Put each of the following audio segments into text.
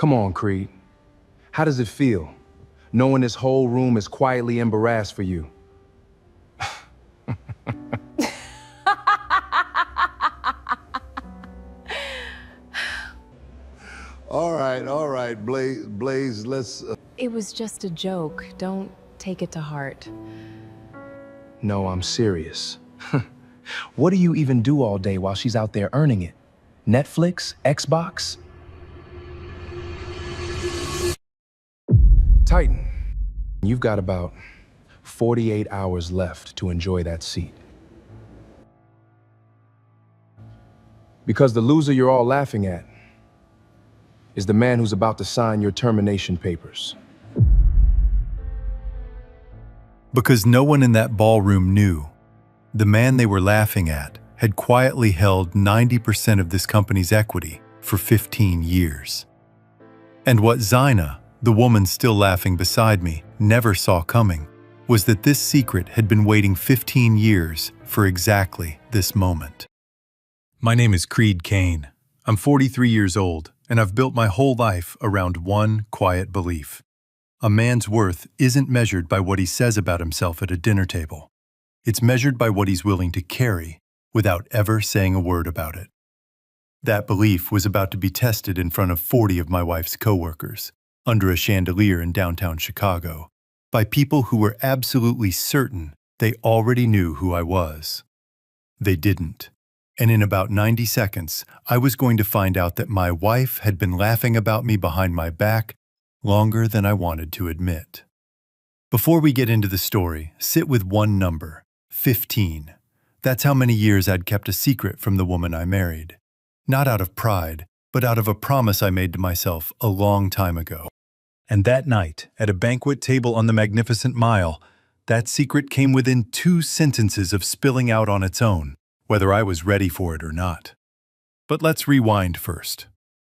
Come on, Creed. How does it feel, knowing this whole room is quietly embarrassed for you? All right, Blaze, let's... It was just a joke. Don't take it to heart. No, I'm serious. What do you even do all day while she's out there earning it? Netflix? Xbox? Titan, you've got about 48 hours left to enjoy that seat. Because the loser you're all laughing at is the man who's about to sign your termination papers. Because no one in that ballroom knew, the man they were laughing at had quietly held 90% of this company's equity for 15 years. And what Zina, the woman still laughing beside me, never saw coming was that this secret had been waiting 15 years for exactly this moment. My name is Creed Kane. I'm 43 years old, and I've built my whole life around one quiet belief. A man's worth isn't measured by what he says about himself at a dinner table. It's measured by what he's willing to carry without ever saying a word about it. That belief was about to be tested in front of 40 of my wife's coworkers, under a chandelier in downtown Chicago, by people who were absolutely certain they already knew who I was. They didn't. And in about 90 seconds, I was going to find out that my wife had been laughing about me behind my back longer than I wanted to admit. Before we get into the story, sit with one number, 15. That's how many years I'd kept a secret from the woman I married. Not out of pride, but out of a promise I made to myself a long time ago. And that night, at a banquet table on the Magnificent Mile, that secret came within 2 sentences of spilling out on its own, whether I was ready for it or not. But let's rewind first,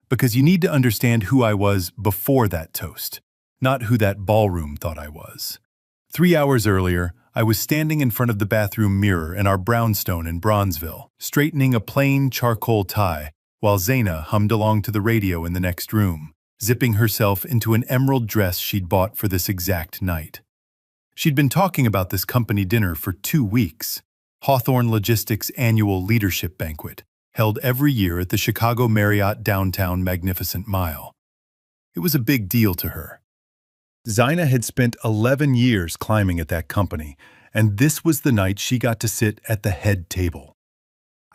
because you need to understand who I was before that toast, not who that ballroom thought I was. 3 hours earlier, I was standing in front of the bathroom mirror in our brownstone in Bronzeville, straightening a plain charcoal tie, while Zaina hummed along to the radio in the next room, zipping herself into an emerald dress she'd bought for this exact night. She'd been talking about this company dinner for 2 weeks, Hawthorne Logistics' annual leadership banquet, held every year at the Chicago Marriott downtown Magnificent Mile. It was a big deal to her. Zina had spent 11 years climbing at that company, and this was the night she got to sit at the head table.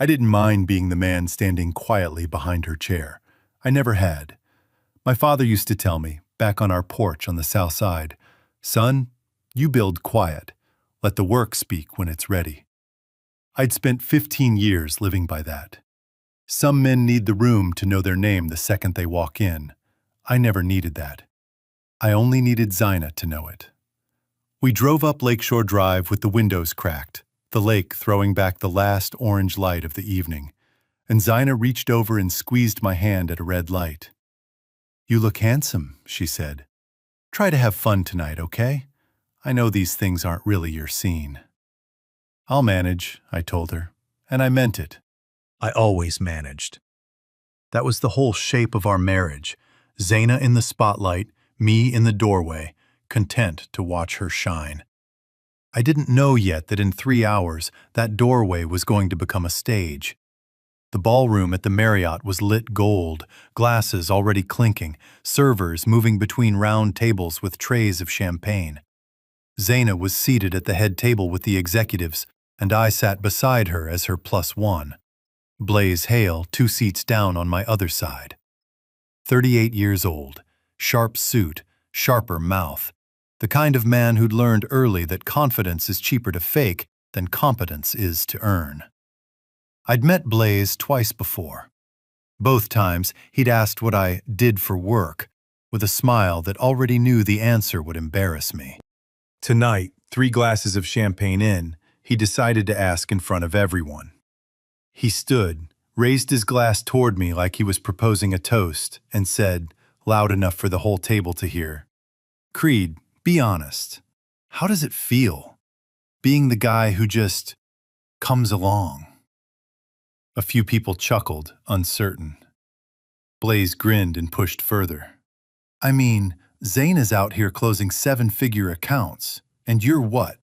I didn't mind being the man standing quietly behind her chair. I never had. My father used to tell me, back on our porch on the south side, "Son, you build quiet. Let the work speak when it's ready." I'd spent 15 years living by that. Some men need the room to know their name the second they walk in. I never needed that. I only needed Zina to know it. We drove up Lakeshore Drive with the windows cracked, the lake throwing back the last orange light of the evening, and Zina reached over and squeezed my hand at a red light. "You look handsome," she said. "Try to have fun tonight, okay? I know these things aren't really your scene." "I'll manage," I told her, and I meant it. I always managed. That was the whole shape of our marriage, Zaina in the spotlight, me in the doorway, content to watch her shine. I didn't know yet that in 3 hours, that doorway was going to become a stage. The ballroom at the Marriott was lit gold, glasses already clinking, servers moving between round tables with trays of champagne. Zaina was seated at the head table with the executives, and I sat beside her as her +1. Blaze Hale 2 seats down on my other side. 38 years old, sharp suit, sharper mouth, the kind of man who'd learned early that confidence is cheaper to fake than competence is to earn. I'd met Blaze twice before. Both times, he'd asked what I did for work, with a smile that already knew the answer would embarrass me. Tonight, 3 glasses of champagne in, he decided to ask in front of everyone. He stood, raised his glass toward me like he was proposing a toast, and said, loud enough for the whole table to hear, "Creed, be honest. How does it feel, being the guy who just comes along?" A few people chuckled, uncertain. Blaze grinned and pushed further. I mean, Zaina's out here closing seven-figure accounts, and you're what?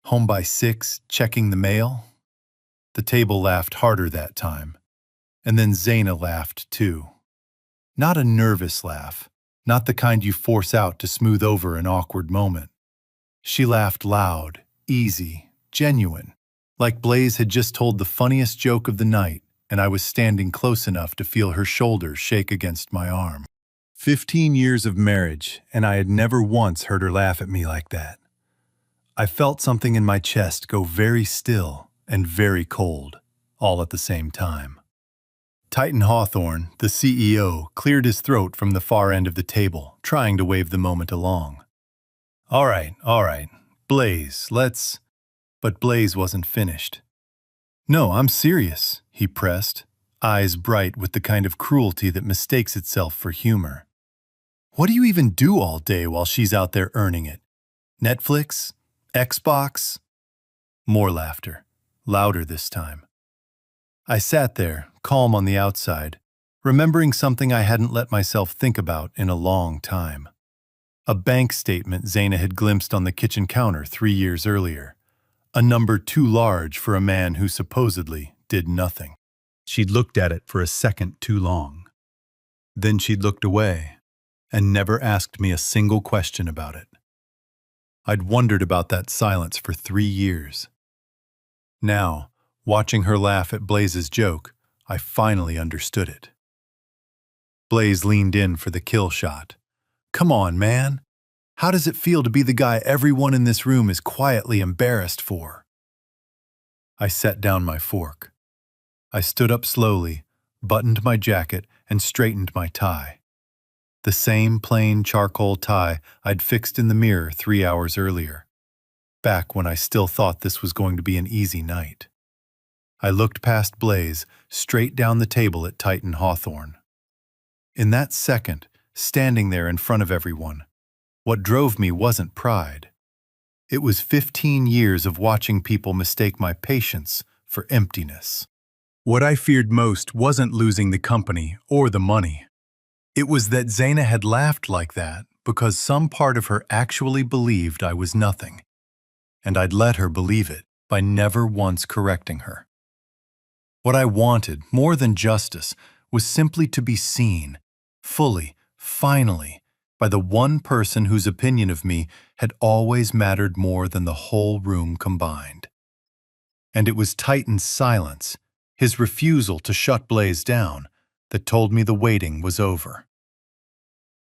Home by 6, checking the mail? The table laughed harder that time, and then Zaina laughed too. Not a nervous laugh, not the kind you force out to smooth over an awkward moment. She laughed loud, easy, genuine, like Blaze had just told the funniest joke of the night, and I was standing close enough to feel her shoulders shake against my arm. 15 years of marriage, and I had never once heard her laugh at me like that. I felt something in my chest go very still and very cold, all at the same time. Titan Hawthorne, the CEO, cleared his throat from the far end of the table, trying to wave the moment along. All right, Blaze, let's... But Blaze wasn't finished. No, I'm serious, he pressed, eyes bright with the kind of cruelty that mistakes itself for humor. What do you even do all day while she's out there earning it? Netflix? Xbox? More laughter, louder this time. I sat there, calm on the outside, remembering something I hadn't let myself think about in a long time. A bank statement Zaina had glimpsed on the kitchen counter 3 years earlier. A number too large for a man who supposedly did nothing. She'd looked at it for a second too long. Then she'd looked away and never asked me a single question about it. I'd wondered about that silence for 3 years. Now, watching her laugh at Blaze's joke, I finally understood it. Blaze leaned in for the kill shot. Come on, man. How does it feel to be the guy everyone in this room is quietly embarrassed for? I set down my fork. I stood up slowly, buttoned my jacket, and straightened my tie. The same plain charcoal tie I'd fixed in the mirror 3 hours earlier, back when I still thought this was going to be an easy night. I looked past Blaze, straight down the table at Titan Hawthorne. In that second, standing there in front of everyone, what drove me wasn't pride. It was 15 years of watching people mistake my patience for emptiness. What I feared most wasn't losing the company or the money. It was that Zaina had laughed like that because some part of her actually believed I was nothing, and I'd let her believe it by never once correcting her. What I wanted, more than justice, was simply to be seen, fully, finally, by the one person whose opinion of me had always mattered more than the whole room combined. And it was Titan's silence, his refusal to shut Blaze down, that told me the waiting was over.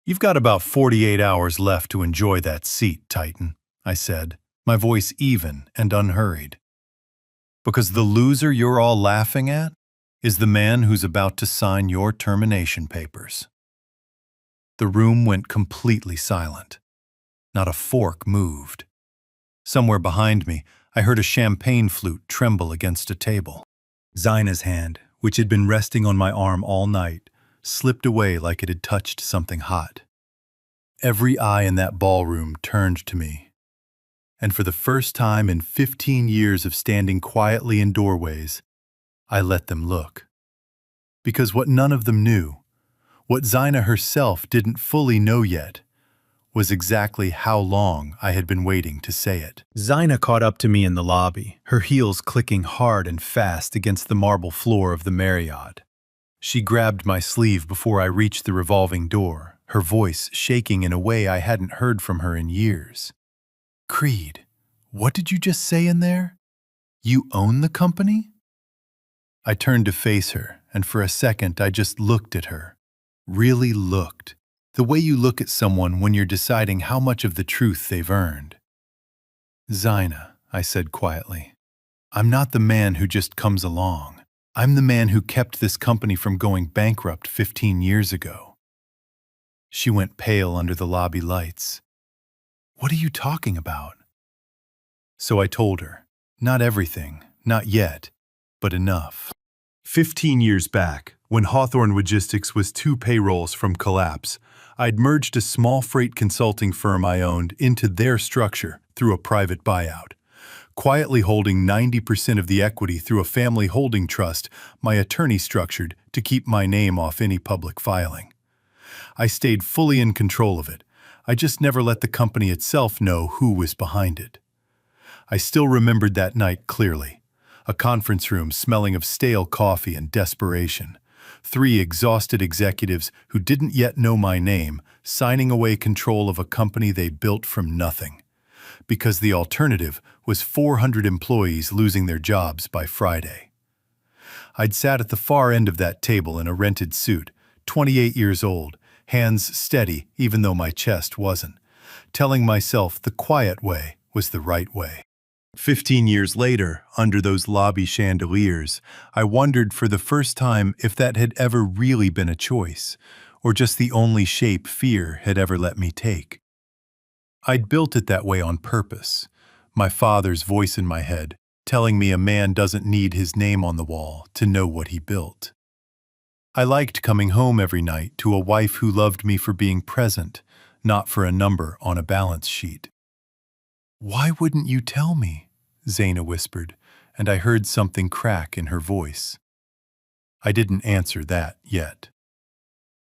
You've got about 48 hours left to enjoy that seat, Titan, I said, my voice even and unhurried. Because the loser you're all laughing at is the man who's about to sign your termination papers. The room went completely silent. Not a fork moved. Somewhere behind me, I heard a champagne flute tremble against a table. Zaina's hand, which had been resting on my arm all night, slipped away like it had touched something hot. Every eye in that ballroom turned to me. And for the first time in 15 years of standing quietly in doorways, I let them look. Because what none of them knew, what Zaina herself didn't fully know yet, was exactly how long I had been waiting to say it. Zaina caught up to me in the lobby, her heels clicking hard and fast against the marble floor of the Marriott. She grabbed my sleeve before I reached the revolving door, her voice shaking in a way I hadn't heard from her in years. Creed, what did you just say in there? You own the company? I turned to face her, and for a second I just looked at her. Really looked, the way you look at someone when you're deciding how much of the truth they've earned. Zaina, I said quietly, I'm not the man who just comes along. I'm the man who kept this company from going bankrupt 15 years ago. She went pale under the lobby lights. What are you talking about? So I told her, not everything, not yet, but enough. 15 years back, when Hawthorne Logistics was 2 payrolls from collapse, I'd merged a small freight consulting firm I owned into their structure through a private buyout. Quietly holding 90% of the equity through a family holding trust my attorney structured to keep my name off any public filing. I stayed fully in control of it. I just never let the company itself know who was behind it. I still remembered that night clearly. A conference room smelling of stale coffee and desperation. 3 exhausted executives who didn't yet know my name, signing away control of a company they built from nothing. Because the alternative was 400 employees losing their jobs by Friday. I'd sat at the far end of that table in a rented suit, 28 years old, hands steady even though my chest wasn't, telling myself the quiet way was the right way. 15 years later, under those lobby chandeliers, I wondered for the first time if that had ever really been a choice, or just the only shape fear had ever let me take. I'd built it that way on purpose, my father's voice in my head, telling me a man doesn't need his name on the wall to know what he built. I liked coming home every night to a wife who loved me for being present, not for a number on a balance sheet. "Why wouldn't you tell me?" Zaina whispered, and I heard something crack in her voice. I didn't answer that yet.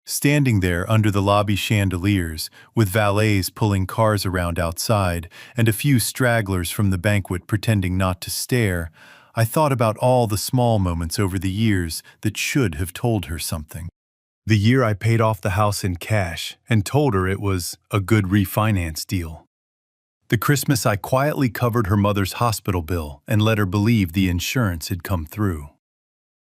Standing there under the lobby chandeliers, with valets pulling cars around outside and a few stragglers from the banquet pretending not to stare, I thought about all the small moments over the years that should have told her something. The year I paid off the house in cash and told her it was a good refinance deal. The Christmas I quietly covered her mother's hospital bill and let her believe the insurance had come through.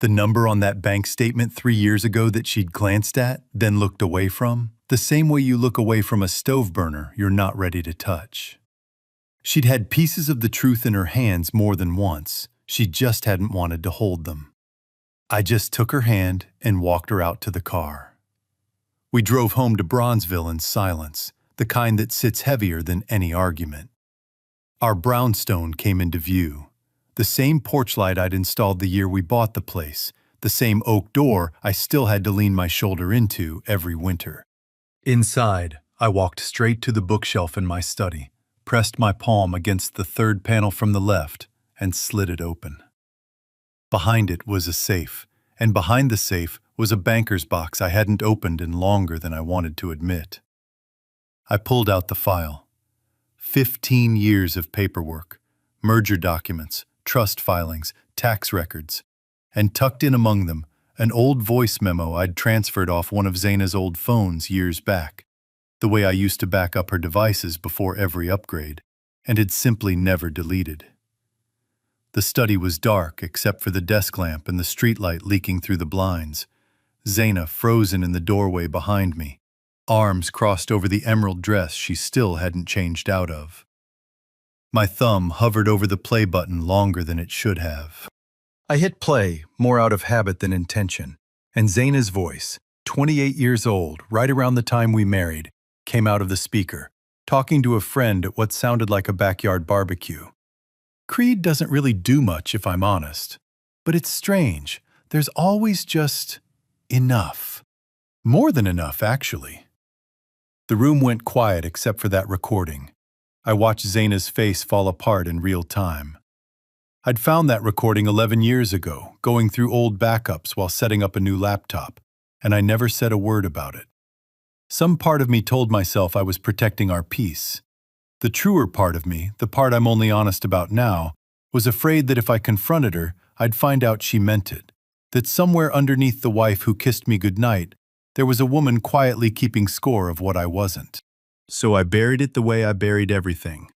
The number on that bank statement 3 years ago that she'd glanced at, then looked away from, the same way you look away from a stove burner you're not ready to touch. She'd had pieces of the truth in her hands more than once, she just hadn't wanted to hold them. I just took her hand and walked her out to the car. We drove home to Bronzeville in silence, the kind that sits heavier than any argument. Our brownstone came into view, the same porch light I'd installed the year we bought the place, the same oak door I still had to lean my shoulder into every winter. Inside, I walked straight to the bookshelf in my study, pressed my palm against the third panel from the left, and slid it open. Behind it was a safe, and behind the safe was a banker's box I hadn't opened in longer than I wanted to admit. I pulled out the file. 15 years of paperwork, merger documents, trust filings, tax records, and tucked in among them, an old voice memo I'd transferred off one of Zaina's old phones years back, the way I used to back up her devices before every upgrade, and had simply never deleted. The study was dark except for the desk lamp and the streetlight leaking through the blinds. Zaina frozen in the doorway behind me, arms crossed over the emerald dress she still hadn't changed out of. My thumb hovered over the play button longer than it should have. I hit play, more out of habit than intention, and Zaina's voice, 28 years old, right around the time we married, came out of the speaker, talking to a friend at what sounded like a backyard barbecue. Creed doesn't really do much, if I'm honest. But it's strange. There's always just enough. More than enough, actually. The room went quiet except for that recording. I watched Zaina's face fall apart in real time. I'd found that recording 11 years ago, going through old backups while setting up a new laptop, and I never said a word about it. Some part of me told myself I was protecting our peace. The truer part of me, the part I'm only honest about now, was afraid that if I confronted her, I'd find out she meant it, that somewhere underneath the wife who kissed me goodnight, there was a woman quietly keeping score of what I wasn't. So I buried it the way I buried everything,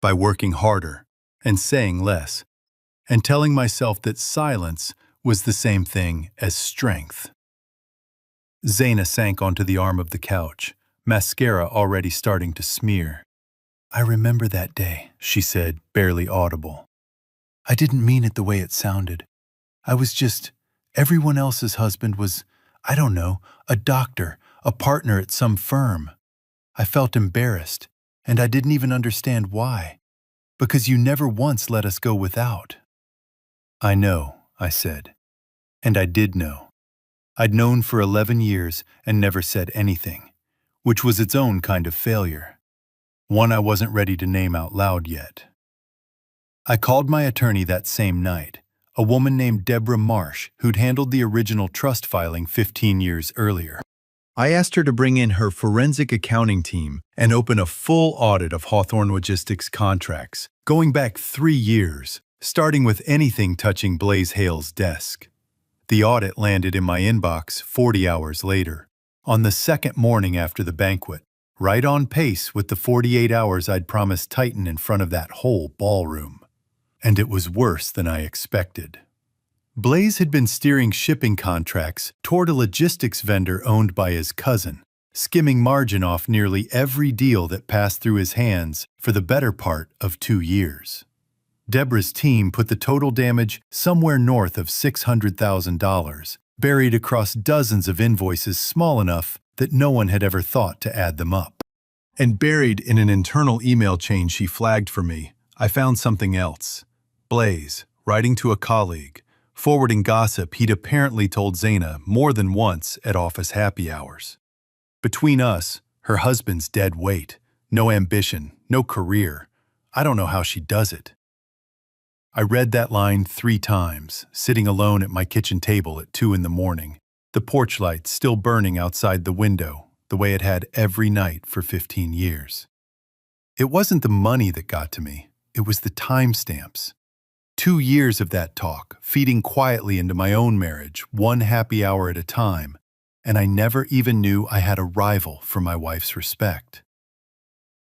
by working harder and saying less, and telling myself that silence was the same thing as strength. Zaina sank onto the arm of the couch, mascara already starting to smear. "I remember that day," she said, barely audible. "I didn't mean it the way it sounded. I was just, everyone else's husband was, I don't know, a doctor, a partner at some firm. I felt embarrassed, and I didn't even understand why. Because you never once let us go without." "I know," I said. And I did know. I'd known for 11 years and never said anything, which was its own kind of failure. One I wasn't ready to name out loud yet. I called my attorney that same night, a woman named Deborah Marsh who'd handled the original trust filing 15 years earlier. I asked her to bring in her forensic accounting team and open a full audit of Hawthorne Logistics contracts, going back 3 years, starting with anything touching Blaze Hale's desk. The audit landed in my inbox 40 hours later, on the second morning after the banquet, right on pace with the 48 hours I'd promised Titan in front of that whole ballroom. And it was worse than I expected. Blaze had been steering shipping contracts toward a logistics vendor owned by his cousin, skimming margin off nearly every deal that passed through his hands for the better part of 2 years. Deborah's team put the total damage somewhere north of $600,000, buried across dozens of invoices small enough that no one had ever thought to add them up. And buried in an internal email chain she flagged for me, I found something else. Blaze, writing to a colleague, forwarding gossip he'd apparently told Zaina more than once at office happy hours. Between us, her husband's dead weight, no ambition, no career. I don't know how she does it. I read that line 3 times, sitting alone at my kitchen table at 2 in the morning, the porch light still burning outside the window, the way it had every night for 15 years. It wasn't the money that got to me, it was the timestamps. 2 years of that talk, feeding quietly into my own marriage, 1 happy hour at a time, and I never even knew I had a rival for my wife's respect.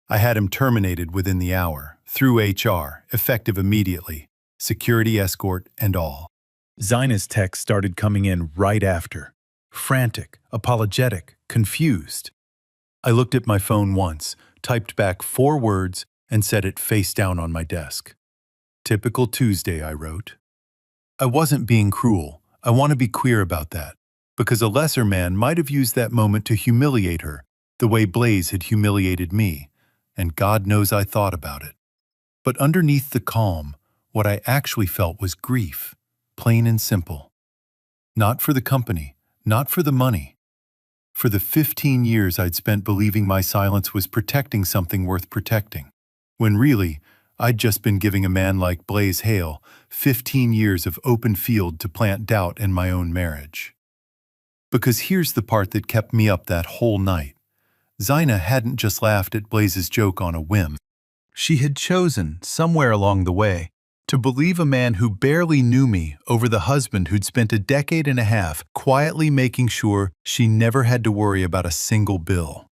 I had him terminated within the hour, through HR, effective immediately, security escort and all. Zaina's text started coming in right after, frantic, apologetic, confused. I looked at my phone once, typed back 4 words, and set it face down on my desk. Typical Tuesday, I wrote. I wasn't being cruel. I want to be clear about that, because a lesser man might have used that moment to humiliate her, the way Blaze had humiliated me, and God knows I thought about it. But underneath the calm, what I actually felt was grief, plain and simple. Not for the company, not for the money. For the 15 years I'd spent believing my silence was protecting something worth protecting, when really, I'd just been giving a man like Blaze Hale 15 years of open field to plant doubt in my own marriage. Because here's the part that kept me up that whole night. Zaina hadn't just laughed at Blaze's joke on a whim. She had chosen, somewhere along the way, to believe a man who barely knew me over the husband who'd spent a decade and a half quietly making sure she never had to worry about a single bill.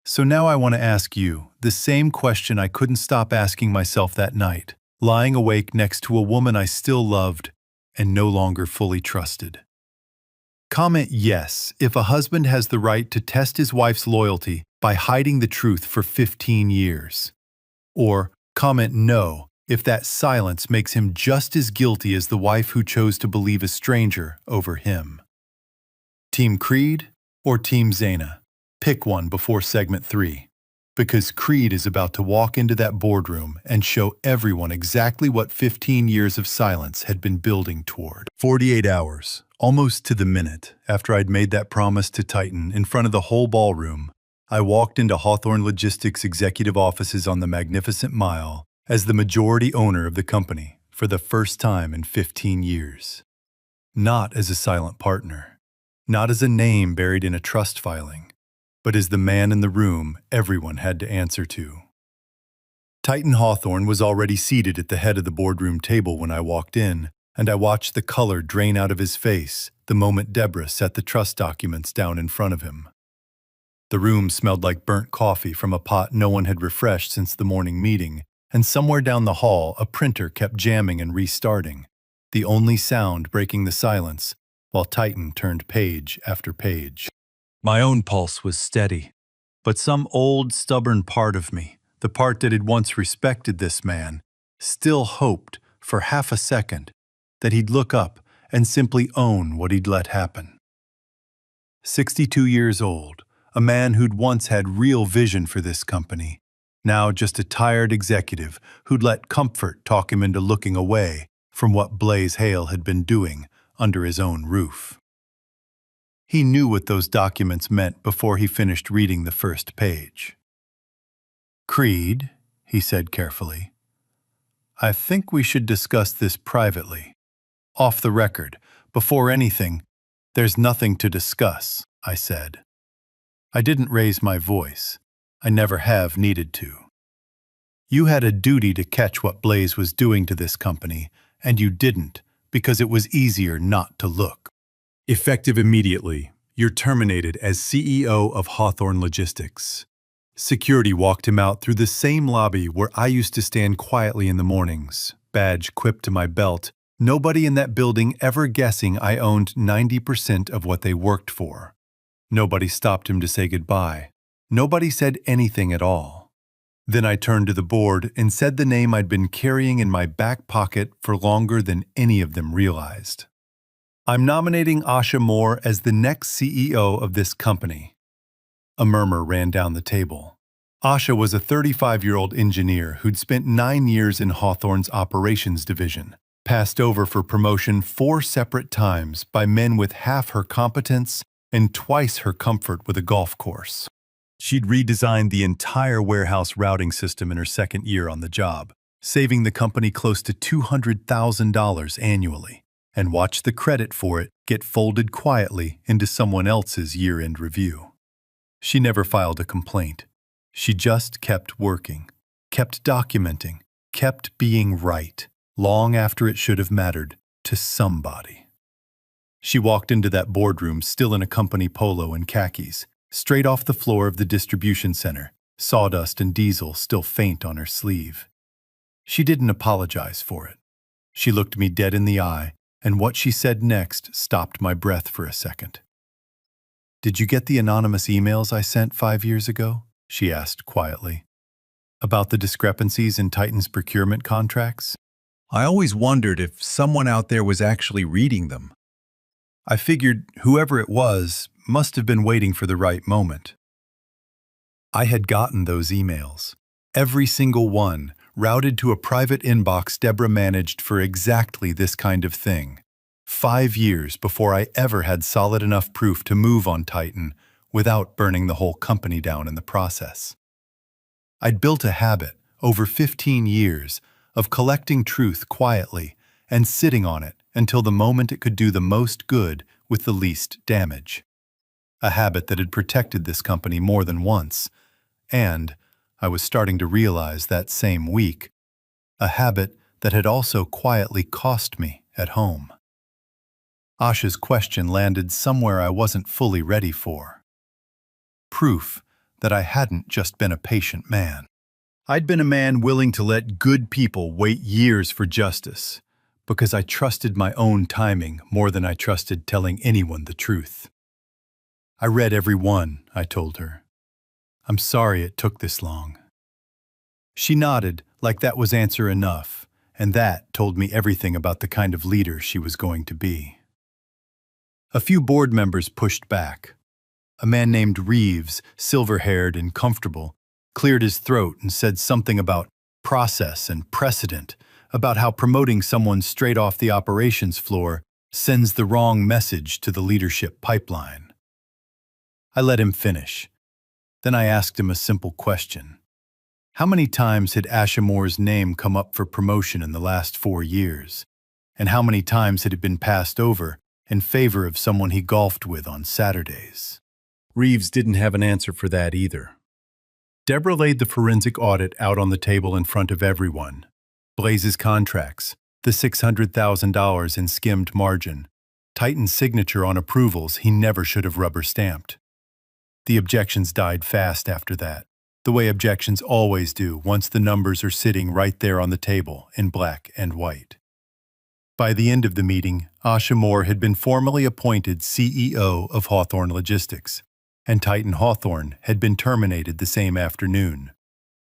So now I want to ask you the same question I couldn't stop asking myself that night, lying awake next to a woman I still loved and no longer fully trusted. Comment yes if a husband has the right to test his wife's loyalty by hiding the truth for 15 years. Or comment no if that silence makes him just as guilty as the wife who chose to believe a stranger over him. Team Creed or Team Zaina? Pick one before segment 3. Because Creed is about to walk into that boardroom and show everyone exactly what 15 years of silence had been building toward. 48 hours, almost to the minute, after I'd made that promise to Titan in front of the whole ballroom, I walked into Hawthorne Logistics' executive offices on the Magnificent Mile as the majority owner of the company for the first time in 15 years. Not as a silent partner, not as a name buried in a trust filing, but as the man in the room everyone had to answer to. Titan Hawthorne was already seated at the head of the boardroom table when I walked in, and I watched the color drain out of his face the moment Deborah set the trust documents down in front of him. The room smelled like burnt coffee from a pot no one had refreshed since the morning meeting, and somewhere down the hall a printer kept jamming and restarting, the only sound breaking the silence while Titan turned page after page. My own pulse was steady, but some old, stubborn part of me, the part that had once respected this man, still hoped, for half a second, that he'd look up and simply own what he'd let happen. 62 years old, a man who'd once had real vision for this company, now just a tired executive who'd let comfort talk him into looking away from what Blaze Hale had been doing under his own roof. He knew what those documents meant before he finished reading the first page. Creed, he said carefully, I think we should discuss this privately. Off the record, before anything, there's nothing to discuss. I said. I didn't raise my voice. I never have needed to. You had a duty to catch what Blaze was doing to this company, and you didn't because it was easier not to look. Effective immediately, you're terminated as CEO of Hawthorne Logistics. Security walked him out through the same lobby where I used to stand quietly in the mornings, badge quipped to my belt, nobody in that building ever guessing I owned 90% of what they worked for. Nobody stopped him to say goodbye. Nobody said anything at all. Then I turned to the board and said the name I'd been carrying in my back pocket for longer than any of them realized. I'm nominating Asha Moore as the next CEO of this company. A murmur ran down the table. Asha was a 35-year-old engineer who'd spent 9 years in Hawthorne's operations division, passed over for promotion 4 separate times by men with half her competence and twice her comfort with a golf course. She'd redesigned the entire warehouse routing system in her second year on the job, saving the company close to $200,000 annually, and watched the credit for it get folded quietly into someone else's year-end review. She never filed a complaint. She just kept working, kept documenting, kept being right, long after it should have mattered to somebody. She walked into that boardroom still in a company polo and khakis, straight off the floor of the distribution center, sawdust and diesel still faint on her sleeve. She didn't apologize for it. She looked me dead in the eye, and what she said next stopped my breath for a second. "Did you get the anonymous emails I sent 5 years ago?" she asked quietly. "About the discrepancies in Titan's procurement contracts?" I always wondered if someone out there was actually reading them. I figured whoever it was must have been waiting for the right moment. I had gotten those emails, every single one, routed to a private inbox Deborah managed for exactly this kind of thing, 5 years before I ever had solid enough proof to move on Titan without burning the whole company down in the process. I'd built a habit, over 15 years, of collecting truth quietly and sitting on it until the moment it could do the most good with the least damage. A habit that had protected this company more than once, and, I was starting to realize that same week, a habit that had also quietly cost me at home. Asha's question landed somewhere I wasn't fully ready for. Proof that I hadn't just been a patient man. I'd been a man willing to let good people wait years for justice, because I trusted my own timing more than I trusted telling anyone the truth. I read every one, I told her. I'm sorry it took this long. She nodded like that was answer enough, and that told me everything about the kind of leader she was going to be. A few board members pushed back. A man named Reeves, silver-haired and comfortable, cleared his throat and said something about process and precedent, about how promoting someone straight off the operations floor sends the wrong message to the leadership pipeline. I let him finish. Then I asked him a simple question. How many times had Asha Moore's name come up for promotion in the last 4 years? And how many times had it been passed over in favor of someone he golfed with on Saturdays? Reeves didn't have an answer for that either. Deborah laid the forensic audit out on the table in front of everyone. Blaze's contracts, the $600,000 in skimmed margin, Titan's signature on approvals he never should have rubber-stamped. The objections died fast after that, the way objections always do once the numbers are sitting right there on the table in black and white. By the end of the meeting, Asha Moore had been formally appointed CEO of Hawthorne Logistics, and Titan Hawthorne had been terminated the same afternoon,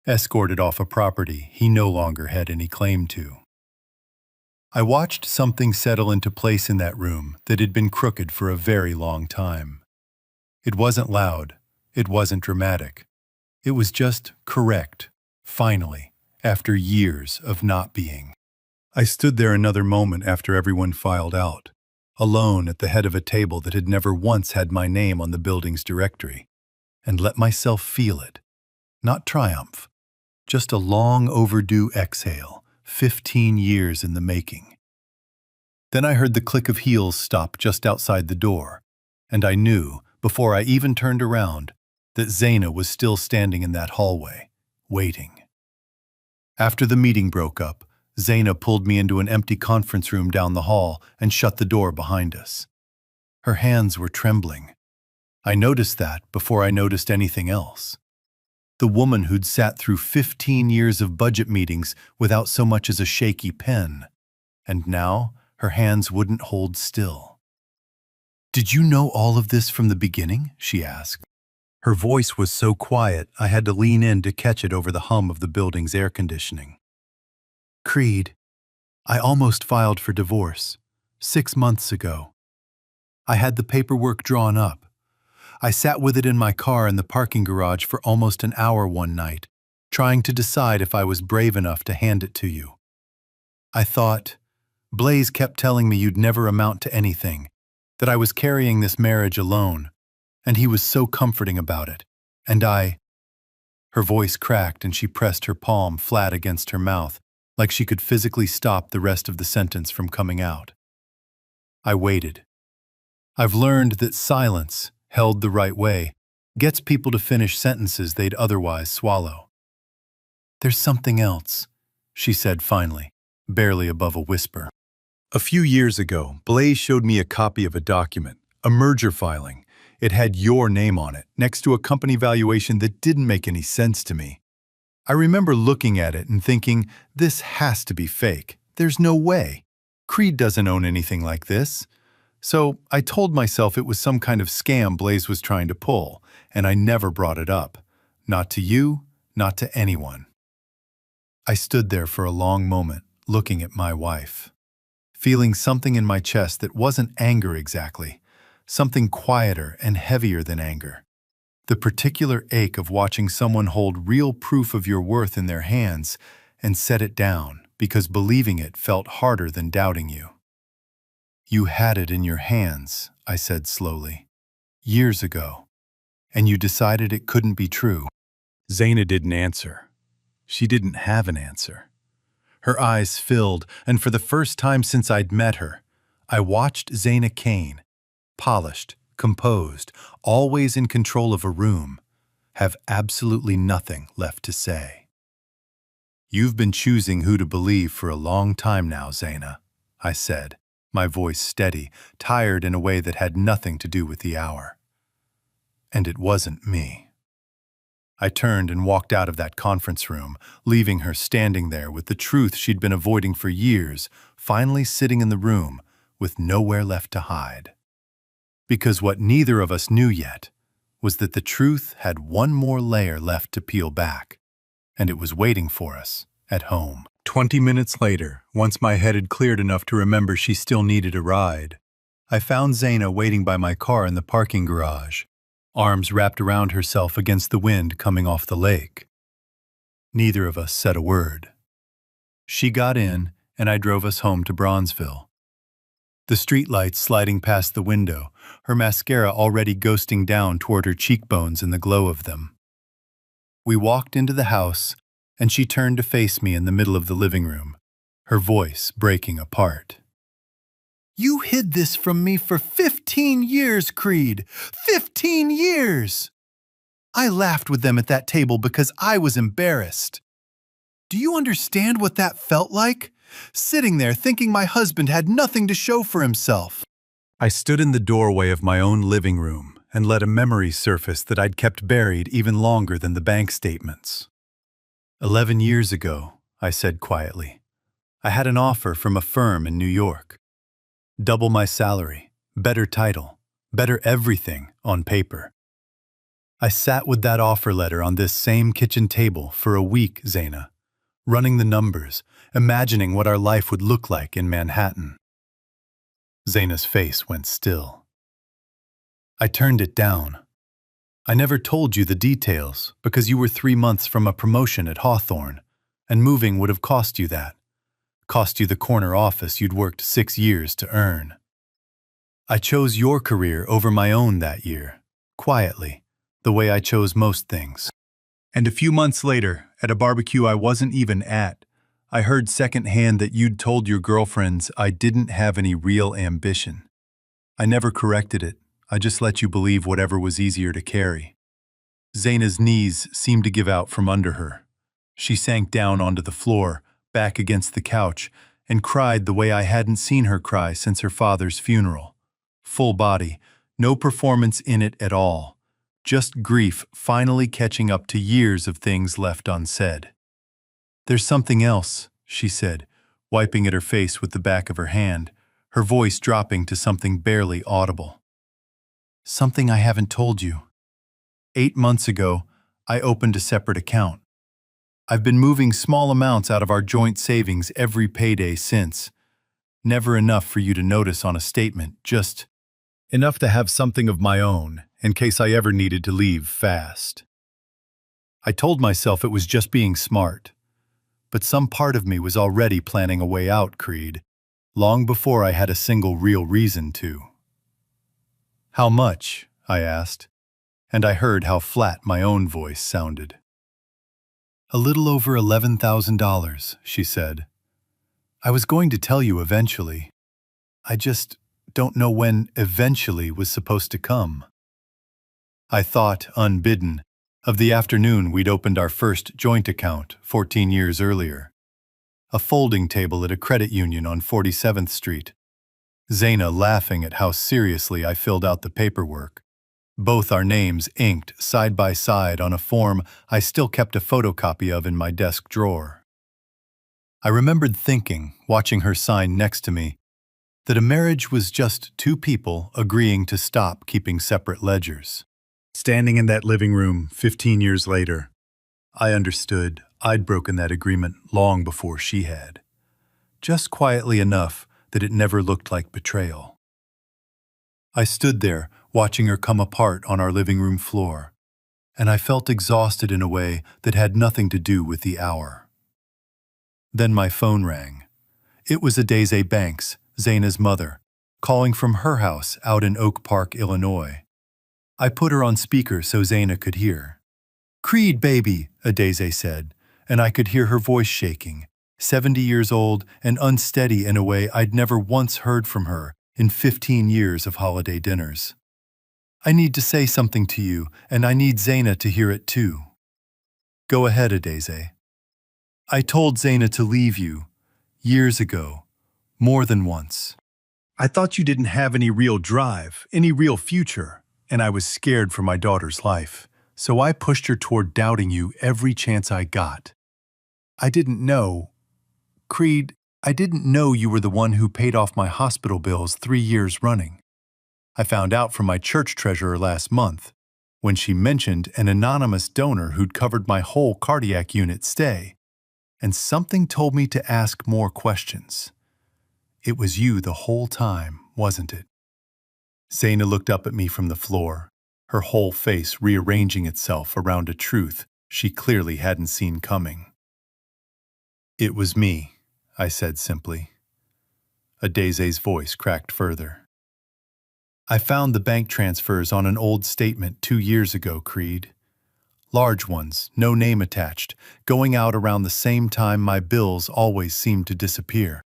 escorted off a property he no longer had any claim to. I watched something settle into place in that room that had been crooked for a very long time. It wasn't loud, it wasn't dramatic. It was just correct, finally, after years of not being. I stood there another moment after everyone filed out, alone at the head of a table that had never once had my name on the building's directory, and let myself feel it. Not triumph, just a long overdue exhale, 15 years in the making. Then I heard the click of heels stop just outside the door, and I knew, before I even turned around, that Zaina was still standing in that hallway, waiting. After the meeting broke up, Zaina pulled me into an empty conference room down the hall and shut the door behind us. Her hands were trembling. I noticed that before I noticed anything else. The woman who'd sat through 15 years of budget meetings without so much as a shaky pen. And now, her hands wouldn't hold still. "Did you know all of this from the beginning?" she asked. Her voice was so quiet, I had to lean in to catch it over the hum of the building's air conditioning. "Creed, I almost filed for divorce 6 months ago. I had the paperwork drawn up. I sat with it in my car in the parking garage for almost an hour one night, trying to decide if I was brave enough to hand it to you. I thought, Blaze kept telling me you'd never amount to anything, that I was carrying this marriage alone, and he was so comforting about it. And I—" Her voice cracked and she pressed her palm flat against her mouth, like she could physically stop the rest of the sentence from coming out. I waited. I've learned that silence, held the right way, gets people to finish sentences they'd otherwise swallow. "There's something else," she said finally, barely above a whisper. A few years ago, Blaze showed me a copy of a document, a merger filing. It had your name on it, next to a company valuation that didn't make any sense to me. I remember looking at it and thinking, this has to be fake. There's no way. Creed doesn't own anything like this. So I told myself it was some kind of scam Blaze was trying to pull, and I never brought it up. Not to you, not to anyone. I stood there for a long moment, looking at my wife, feeling something in my chest that wasn't anger exactly, something quieter and heavier than anger. The particular ache of watching someone hold real proof of your worth in their hands and set it down because believing it felt harder than doubting you. "You had it in your hands," I said slowly, "years ago, and you decided it couldn't be true." Zaina didn't answer. She didn't have an answer. Her eyes filled, and for the first time since I'd met her, I watched Zaina Kane, polished, composed, always in control of a room, have absolutely nothing left to say. "You've been choosing who to believe for a long time now, Zaina," I said, my voice steady, tired in a way that had nothing to do with the hour. And it wasn't me. I turned and walked out of that conference room, leaving her standing there with the truth she'd been avoiding for years, finally sitting in the room with nowhere left to hide. Because what neither of us knew yet was that the truth had one more layer left to peel back, and it was waiting for us at home. 20 minutes later, once my head had cleared enough to remember she still needed a ride, I found Zaina waiting by my car in the parking garage, arms wrapped around herself against the wind coming off the lake. Neither of us said a word. She got in, and I drove us home to Bronzeville. The streetlights sliding past the window, her mascara already ghosting down toward her cheekbones in the glow of them. We walked into the house, and she turned to face me in the middle of the living room, her voice breaking apart. "You hid this from me for 15 years, Creed! 15 years! I laughed with them at that table because I was embarrassed. Do you understand what that felt like? Sitting there thinking my husband had nothing to show for himself." I stood in the doorway of my own living room and let a memory surface that I'd kept buried even longer than the bank statements. 11 years ago, I said quietly, I had an offer from a firm in New York. Double my salary, better title, better everything on paper. I sat with that offer letter on this same kitchen table for a week, Zaina, running the numbers, imagining what our life would look like in Manhattan. Zaina's face went still. I turned it down. I never told you the details because you were 3 months from a promotion at Hawthorne, and moving would have cost you that. Cost you the corner office you'd worked 6 years to earn. I chose your career over my own that year, quietly, the way I chose most things. And a few months later, at a barbecue I wasn't even at, I heard secondhand that you'd told your girlfriends I didn't have any real ambition. I never corrected it. I just let you believe whatever was easier to carry. Zaina's knees seemed to give out from under her. She sank down onto the floor, back against the couch, and cried the way I hadn't seen her cry since her father's funeral. Full body, no performance in it at all. Just grief finally catching up to years of things left unsaid. "There's something else," she said, wiping at her face with the back of her hand, her voice dropping to something barely audible. "Something I haven't told you. 8 months ago, I opened a separate account. I've been moving small amounts out of our joint savings every payday since. Never enough for you to notice on a statement, just enough to have something of my own in case I ever needed to leave fast." I told myself it was just being smart, but some part of me was already planning a way out, Creed, long before I had a single real reason to. "How much?" I asked, and I heard how flat my own voice sounded. "A little over $11,000, she said. "I was going to tell you eventually. I just don't know when eventually was supposed to come." I thought, unbidden, of the afternoon we'd opened our first joint account 14 years earlier. A folding table at a credit union on 47th Street. Zaina laughing at how seriously I filled out the paperwork. Both our names inked side by side on a form I still kept a photocopy of in my desk drawer. I remembered thinking, watching her sign next to me, that a marriage was just two people agreeing to stop keeping separate ledgers. Standing in that living room 15 years later, I understood I'd broken that agreement long before she had. Just quietly enough that it never looked like betrayal. I stood there, watching her come apart on our living room floor, and I felt exhausted in a way that had nothing to do with the hour. Then my phone rang. It was Adeze Banks, Zaina's mother, calling from her house out in Oak Park, Illinois. I put her on speaker so Zaina could hear. "Creed, baby," Adeze said, and I could hear her voice shaking, 70 years old and unsteady in a way I'd never once heard from her in 15 years of holiday dinners. "I need to say something to you, and I need Zaina to hear it too." "Go ahead, Adeze." "I told Zaina to leave you, years ago, more than once. I thought you didn't have any real drive, any real future, and I was scared for my daughter's life, so I pushed her toward doubting you every chance I got. I didn't know, Creed, I didn't know you were the one who paid off my hospital bills 3 years running. I found out from my church treasurer last month, when she mentioned an anonymous donor who'd covered my whole cardiac unit stay, and something told me to ask more questions. It was you the whole time, wasn't it?" Zaina looked up at me from the floor, her whole face rearranging itself around a truth she clearly hadn't seen coming. "It was me," I said simply. Adeze's voice cracked further. "I found the bank transfers on an old statement 2 years ago, Creed. Large ones, no name attached, going out around the same time my bills always seemed to disappear.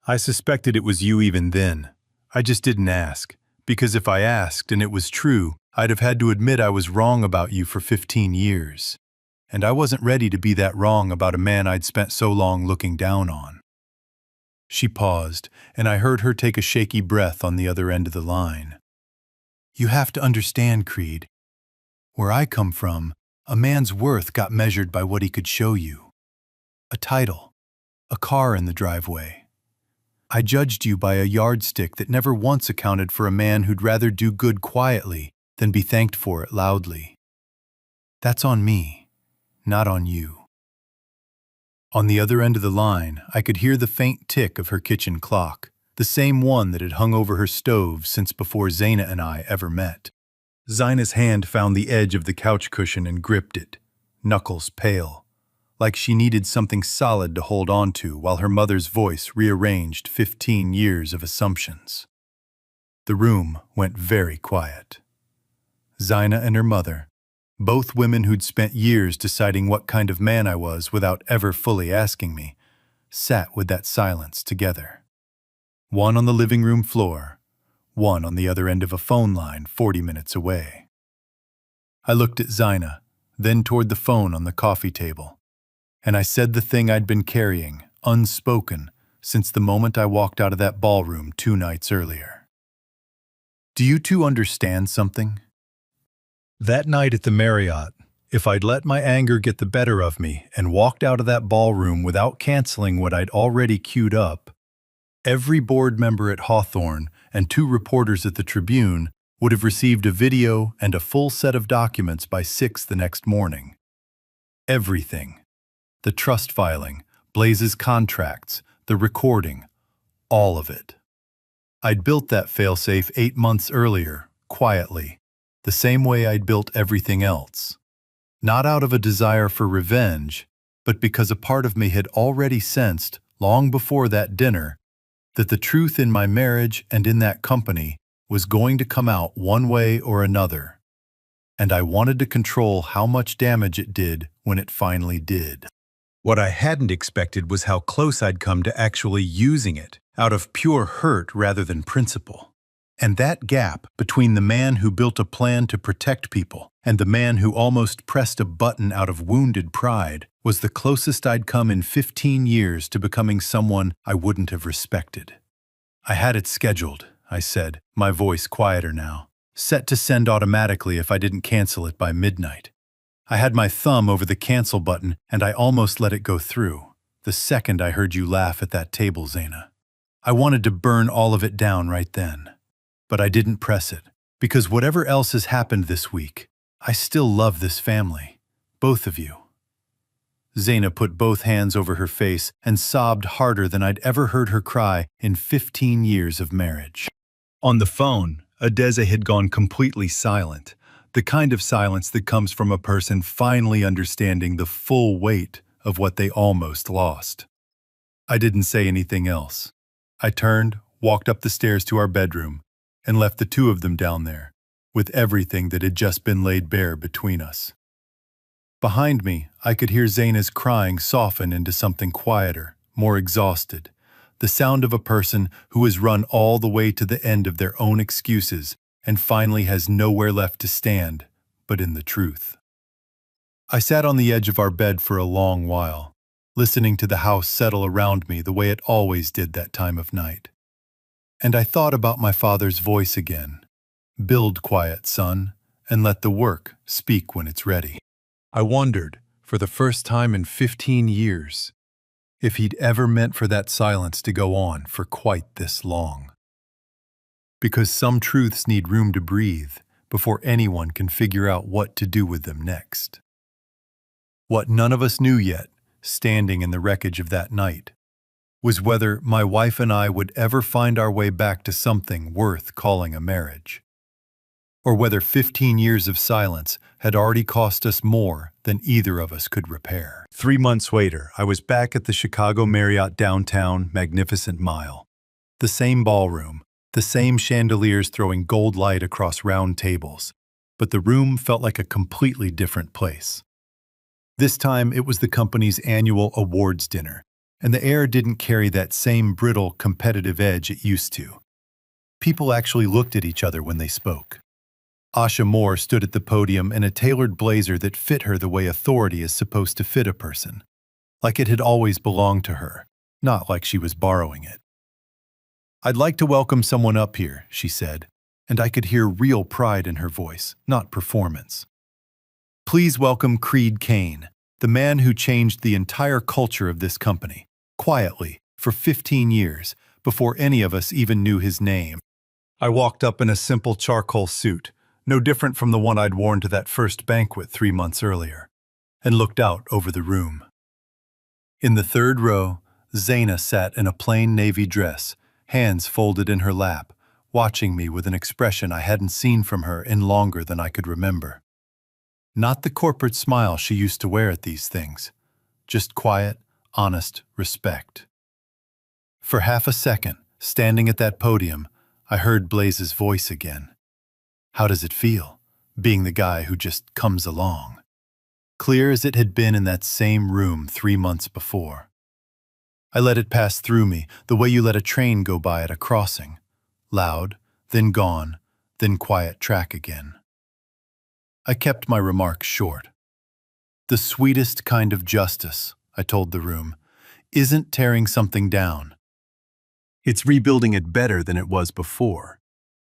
I suspected it was you even then. I just didn't ask, because if I asked and it was true, I'd have had to admit I was wrong about you for 15 years. And I wasn't ready to be that wrong about a man I'd spent so long looking down on." She paused, and I heard her take a shaky breath on the other end of the line. "You have to understand, Creed. Where I come from, a man's worth got measured by what he could show you. A title, a car in the driveway. I judged you by a yardstick that never once accounted for a man who'd rather do good quietly than be thanked for it loudly. That's on me, not on you." On the other end of the line, I could hear the faint tick of her kitchen clock, the same one that had hung over her stove since before Zaina and I ever met. Zaina's hand found the edge of the couch cushion and gripped it, knuckles pale, like she needed something solid to hold on to while her mother's voice rearranged 15 years of assumptions. The room went very quiet. Zaina and her mother, both women who'd spent years deciding what kind of man I was without ever fully asking me, sat with that silence together. One on the living room floor, one on the other end of a phone line 40 minutes away. I looked at Zina, then toward the phone on the coffee table, and I said the thing I'd been carrying, unspoken, since the moment I walked out of that ballroom 2 nights earlier. Do you two understand something? That night at the Marriott, if I'd let my anger get the better of me and walked out of that ballroom without canceling what I'd already queued up, every board member at Hawthorne and 2 reporters at the Tribune would have received a video and a full set of documents by 6 the next morning. Everything. The trust filing, Blaze's contracts, the recording, all of it. I'd built that failsafe 8 months earlier, quietly, the same way I'd built everything else. Not out of a desire for revenge, but because a part of me had already sensed, long before that dinner, that the truth in my marriage and in that company was going to come out one way or another. And I wanted to control how much damage it did when it finally did. What I hadn't expected was how close I'd come to actually using it, out of pure hurt rather than principle. And that gap between the man who built a plan to protect people and the man who almost pressed a button out of wounded pride was the closest I'd come in 15 years to becoming someone I wouldn't have respected. I had it scheduled, I said, my voice quieter now, set to send automatically if I didn't cancel it by midnight. I had my thumb over the cancel button and I almost let it go through, the second I heard you laugh at that table, Zina. I wanted to burn all of it down right then. But I didn't press it, because whatever else has happened this week, I still love this family, both of you. Zina put both hands over her face and sobbed harder than I'd ever heard her cry in 15 years of marriage. On the phone, Adeze had gone completely silent, the kind of silence that comes from a person finally understanding the full weight of what they almost lost. I didn't say anything else. I turned, walked up the stairs to our bedroom, and left the 2 of them down there, with everything that had just been laid bare between us. Behind me, I could hear Zina's crying soften into something quieter, more exhausted, the sound of a person who has run all the way to the end of their own excuses and finally has nowhere left to stand but in the truth. I sat on the edge of our bed for a long while, listening to the house settle around me the way it always did that time of night. And I thought about my father's voice again. Build quiet, son, and let the work speak when it's ready. I wondered, for the first time in 15 years, if he'd ever meant for that silence to go on for quite this long. Because some truths need room to breathe before anyone can figure out what to do with them next. What none of us knew yet, standing in the wreckage of that night, was whether my wife and I would ever find our way back to something worth calling a marriage, or whether 15 years of silence had already cost us more than either of us could repair. 3 months later, I was back at the Chicago Marriott downtown Magnificent Mile. The same ballroom, the same chandeliers throwing gold light across round tables, but the room felt like a completely different place. This time, it was the company's annual awards dinner, and the air didn't carry that same brittle, competitive edge it used to. People actually looked at each other when they spoke. Asha Moore stood at the podium in a tailored blazer that fit her the way authority is supposed to fit a person, like it had always belonged to her, not like she was borrowing it. "I'd like to welcome someone up here," she said, and I could hear real pride in her voice, not performance. "Please welcome Creed Kane, the man who changed the entire culture of this company, quietly, for 15 years, before any of us even knew his name." I walked up in a simple charcoal suit, no different from the one I'd worn to that first banquet 3 months earlier, and looked out over the room. In the 3rd row, Zina sat in a plain navy dress, hands folded in her lap, watching me with an expression I hadn't seen from her in longer than I could remember. Not the corporate smile she used to wear at these things, just quiet, honest respect. For half a second, standing at that podium, I heard Blaze's voice again. How does it feel, being the guy who just comes along? Clear as it had been in that same room 3 months before. I let it pass through me, the way you let a train go by at a crossing. Loud, then gone, then quiet track again. I kept my remarks short. The sweetest kind of justice, I told the room, isn't tearing something down. It's rebuilding it better than it was before,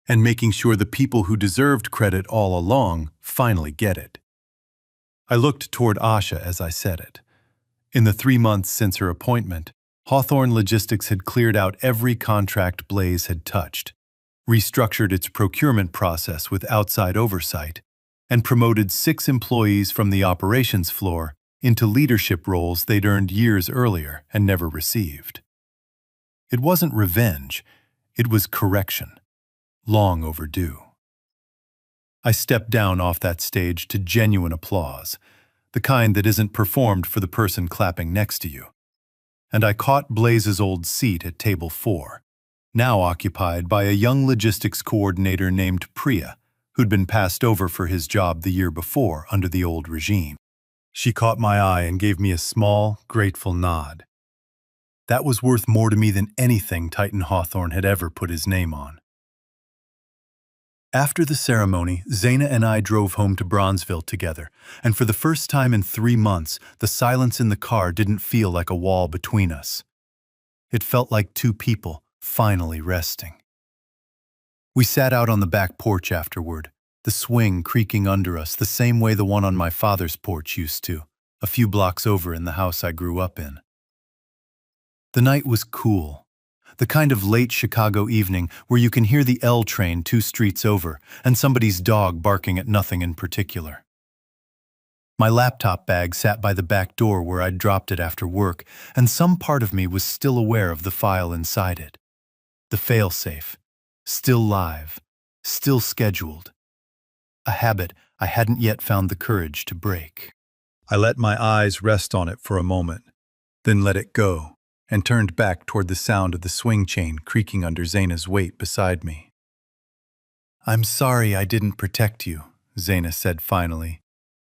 and making sure the people who deserved credit all along finally get it. I looked toward Asha as I said it. In the 3 months since her appointment, Hawthorne Logistics had cleared out every contract Blaze had touched, restructured its procurement process with outside oversight, and promoted 6 employees from the operations floor into leadership roles they'd earned years earlier and never received. It wasn't revenge, it was correction, long overdue. I stepped down off that stage to genuine applause, the kind that isn't performed for the person clapping next to you. And I caught Blaze's old seat at table 4, now occupied by a young logistics coordinator named Priya, who'd been passed over for his job the year before under the old regime. She caught my eye and gave me a small, grateful nod. That was worth more to me than anything Titan Hawthorne had ever put his name on. After the ceremony, Zaina and I drove home to Bronzeville together, and for the first time in 3 months, the silence in the car didn't feel like a wall between us. It felt like 2 people finally resting. We sat out on the back porch afterward, the swing creaking under us the same way the one on my father's porch used to, a few blocks over in the house I grew up in. The night was cool. The kind of late Chicago evening where you can hear the L train 2 streets over and somebody's dog barking at nothing in particular. My laptop bag sat by the back door where I'd dropped it after work, and some part of me was still aware of the file inside it. The failsafe, still live, still scheduled. A habit I hadn't yet found the courage to break. I let my eyes rest on it for a moment, then let it go, and turned back toward the sound of the swing chain creaking under Zaina's weight beside me. "I'm sorry I didn't protect you," Zaina said finally,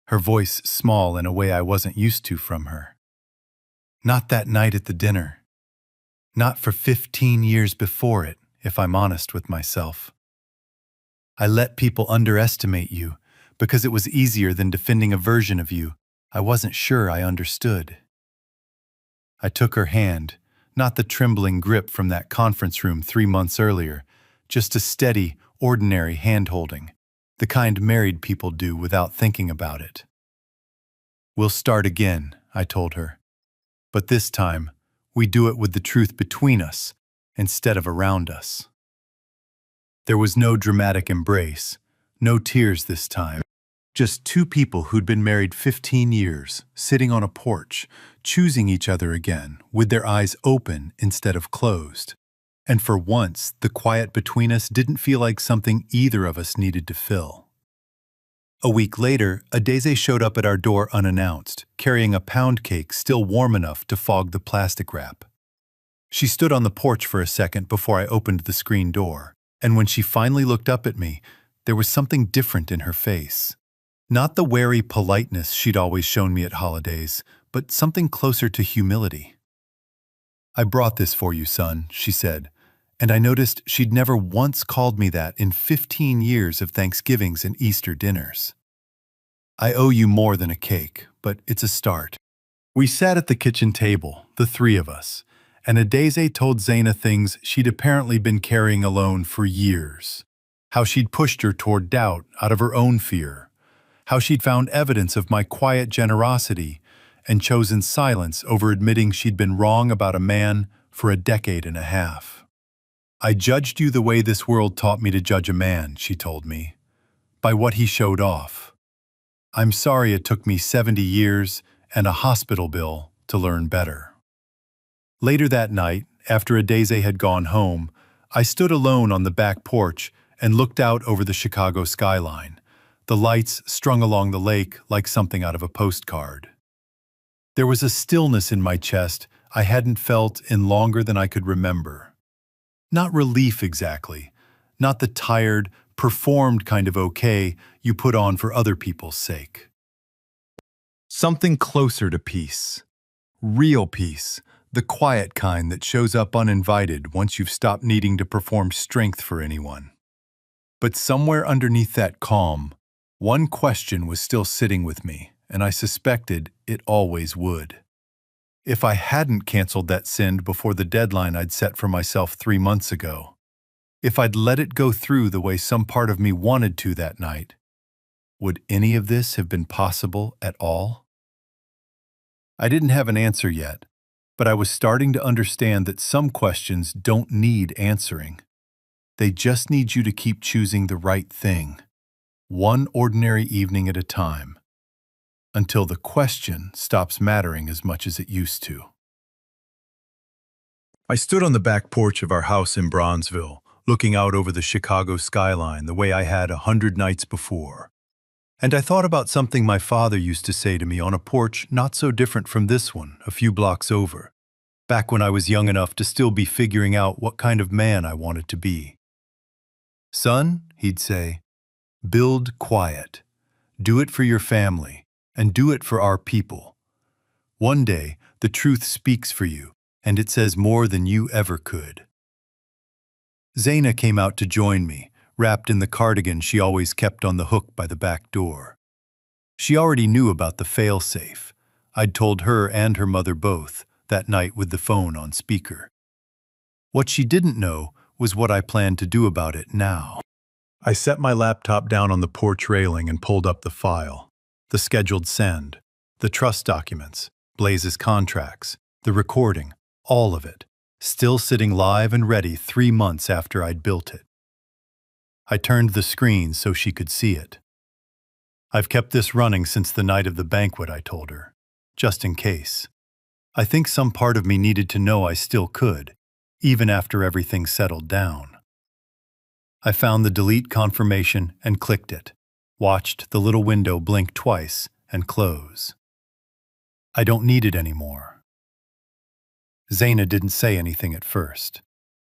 her voice small in a way I wasn't used to from her. "Not that night at the dinner. Not for 15 years before it, if I'm honest with myself. I let people underestimate you because it was easier than defending a version of you I wasn't sure I understood." I took her hand, not the trembling grip from that conference room 3 months earlier, just a steady, ordinary hand-holding, the kind married people do without thinking about it. "We'll start again," I told her. "But this time, we do it with the truth between us instead of around us." There was no dramatic embrace, no tears this time. Just 2 people who'd been married 15 years, sitting on a porch, choosing each other again, with their eyes open instead of closed. And for once, the quiet between us didn't feel like something either of us needed to fill. A week later, Adeze showed up at our door unannounced, carrying a pound cake still warm enough to fog the plastic wrap. She stood on the porch for a second before I opened the screen door, and when she finally looked up at me, there was something different in her face. Not the wary politeness she'd always shown me at holidays, but something closer to humility. "I brought this for you, son," she said, and I noticed she'd never once called me that in 15 years of Thanksgivings and Easter dinners. "I owe you more than a cake, but it's a start." We sat at the kitchen table, the 3 of us, and Adeze told Zaina things she'd apparently been carrying alone for years. How she'd pushed her toward doubt out of her own fear. How she'd found evidence of my quiet generosity and chosen silence over admitting she'd been wrong about a man for a decade and a half. "I judged you the way this world taught me to judge a man," she told me, "by what he showed off. I'm sorry it took me 70 years and a hospital bill to learn better." Later that night, after Adeze had gone home, I stood alone on the back porch and looked out over the Chicago skyline, the lights strung along the lake like something out of a postcard. There was a stillness in my chest I hadn't felt in longer than I could remember. Not relief exactly, not the tired, performed kind of okay you put on for other people's sake. Something closer to peace. Real peace, the quiet kind that shows up uninvited once you've stopped needing to perform strength for anyone. But somewhere underneath that calm, one question was still sitting with me, and I suspected it always would. If I hadn't canceled that send before the deadline I'd set for myself 3 months ago, if I'd let it go through the way some part of me wanted to that night, would any of this have been possible at all? I didn't have an answer yet, but I was starting to understand that some questions don't need answering. They just need you to keep choosing the right thing, one ordinary evening at a time, until the question stops mattering as much as it used to. I stood on the back porch of our house in Bronzeville, looking out over the Chicago skyline the way I had 100 nights before. And I thought about something my father used to say to me on a porch not so different from this one, a few blocks over, back when I was young enough to still be figuring out what kind of man I wanted to be. "Son," he'd say, "build quiet. Do it for your family, and do it for our people. One day, the truth speaks for you, and it says more than you ever could." Zaina came out to join me, wrapped in the cardigan she always kept on the hook by the back door. She already knew about the fail-safe. I'd told her and her mother both, that night with the phone on speaker. What she didn't know was what I planned to do about it now. I set my laptop down on the porch railing and pulled up the file. The scheduled send, the trust documents, Blaze's contracts, the recording, all of it, still sitting live and ready 3 months after I'd built it. I turned the screen so she could see it. "I've kept this running since the night of the banquet," I told her, just in case. I think some part of me needed to know I still could, even after everything settled down. I found the delete confirmation and clicked it, watched the little window blink twice and close. I don't need it anymore. Zaina didn't say anything at first.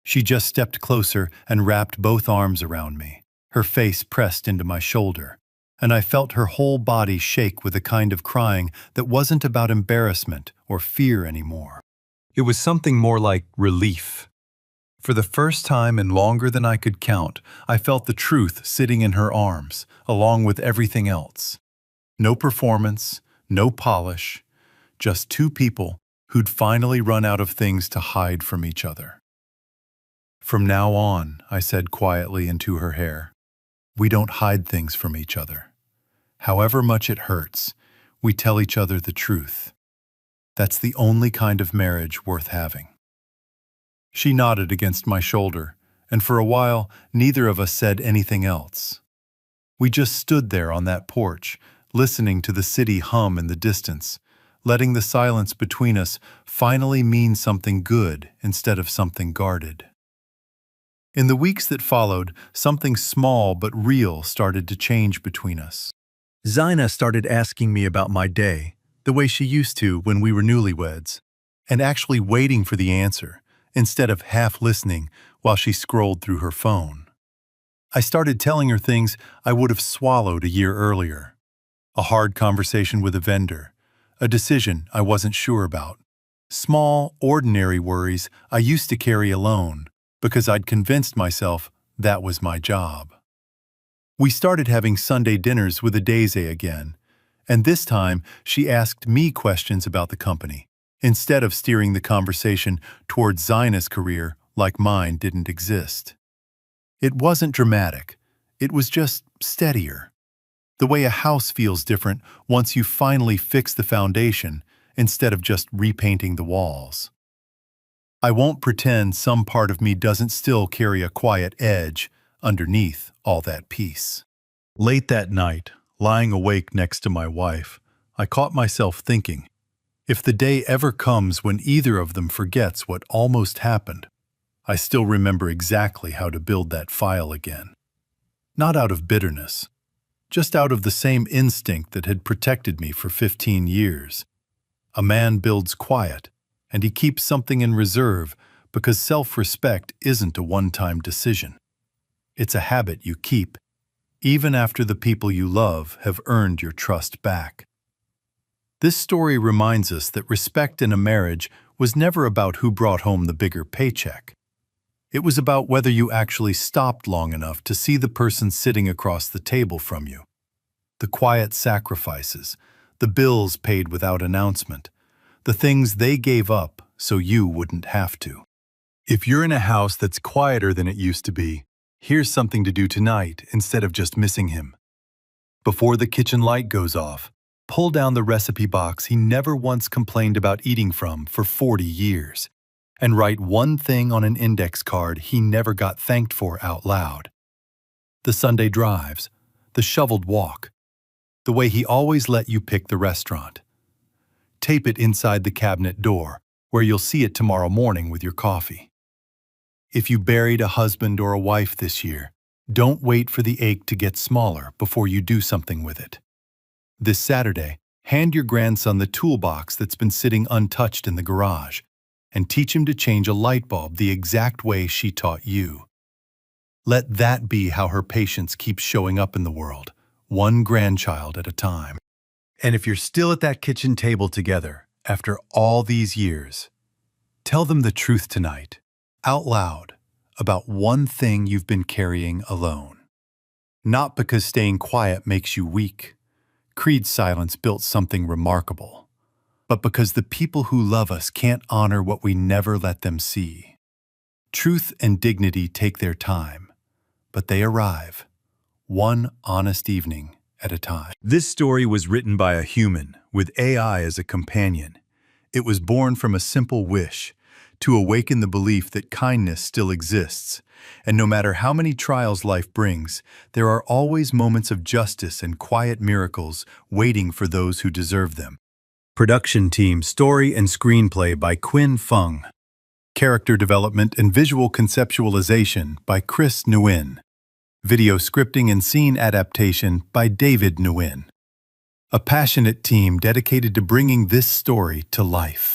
She just stepped closer and wrapped both arms around me, her face pressed into my shoulder, and I felt her whole body shake with a kind of crying that wasn't about embarrassment or fear anymore. It was something more like relief. For the first time in longer than I could count, I felt the truth sitting in her arms, along with everything else. No performance, no polish, just two people who'd finally run out of things to hide from each other. "From now on," I said quietly into her hair, "we don't hide things from each other. However much it hurts, we tell each other the truth. That's the only kind of marriage worth having." She nodded against my shoulder, and for a while, neither of us said anything else. We just stood there on that porch, listening to the city hum in the distance, letting the silence between us finally mean something good instead of something guarded. In the weeks that followed, something small but real started to change between us. Zaina started asking me about my day, the way she used to when we were newlyweds, and actually waiting for the answer, instead of half listening while she scrolled through her phone. I started telling her things I would have swallowed a year earlier. A hard conversation with a vendor, a decision I wasn't sure about, small, ordinary worries I used to carry alone because I'd convinced myself that was my job. We started having Sunday dinners with Adeze again, and this time she asked me questions about the company, instead of steering the conversation towards Zaina's career like mine didn't exist. It wasn't dramatic, it was just steadier. The way a house feels different once you finally fix the foundation instead of just repainting the walls. I won't pretend some part of me doesn't still carry a quiet edge underneath all that peace. Late that night, lying awake next to my wife, I caught myself thinking, if the day ever comes when either of them forgets what almost happened, I still remember exactly how to build that file again. Not out of bitterness, just out of the same instinct that had protected me for 15 years. A man builds quiet, and he keeps something in reserve because self-respect isn't a one-time decision. It's a habit you keep, even after the people you love have earned your trust back. This story reminds us that respect in a marriage was never about who brought home the bigger paycheck. It was about whether you actually stopped long enough to see the person sitting across the table from you. The quiet sacrifices, the bills paid without announcement, the things they gave up so you wouldn't have to. If you're in a house that's quieter than it used to be, here's something to do tonight instead of just missing him. Before the kitchen light goes off, pull down the recipe box he never once complained about eating from for 40 years, and write one thing on an index card he never got thanked for out loud. The Sunday drives, the shoveled walk, the way he always let you pick the restaurant. Tape it inside the cabinet door, where you'll see it tomorrow morning with your coffee. If you buried a husband or a wife this year, don't wait for the ache to get smaller before you do something with it. This Saturday, hand your grandson the toolbox that's been sitting untouched in the garage, and teach him to change a light bulb the exact way she taught you. Let that be how her patience keeps showing up in the world, one grandchild at a time. And if you're still at that kitchen table together after all these years, tell them the truth tonight, out loud, about one thing you've been carrying alone. Not because staying quiet makes you weak. Creed's silence built something remarkable. But because the people who love us can't honor what we never let them see. Truth and dignity take their time, but they arrive, one honest evening at a time. This story was written by a human, with AI as a companion. It was born from a simple wish, to awaken the belief that kindness still exists, and no matter how many trials life brings, there are always moments of justice and quiet miracles waiting for those who deserve them. Production team, story and screenplay by Quinn Fung. Character development and visual conceptualization by Chris Nguyen. Video scripting and scene adaptation by David Nguyen. A passionate team dedicated to bringing this story to life.